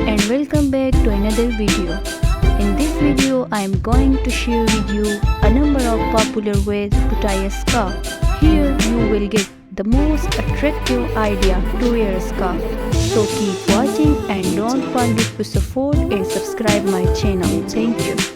and welcome back to another video. In this video I am going to share with you a number of popular ways to tie a scarf. Here you will get the most attractive idea to wear a scarf. So keep watching and don't forget to support and subscribe my channel. Thank you.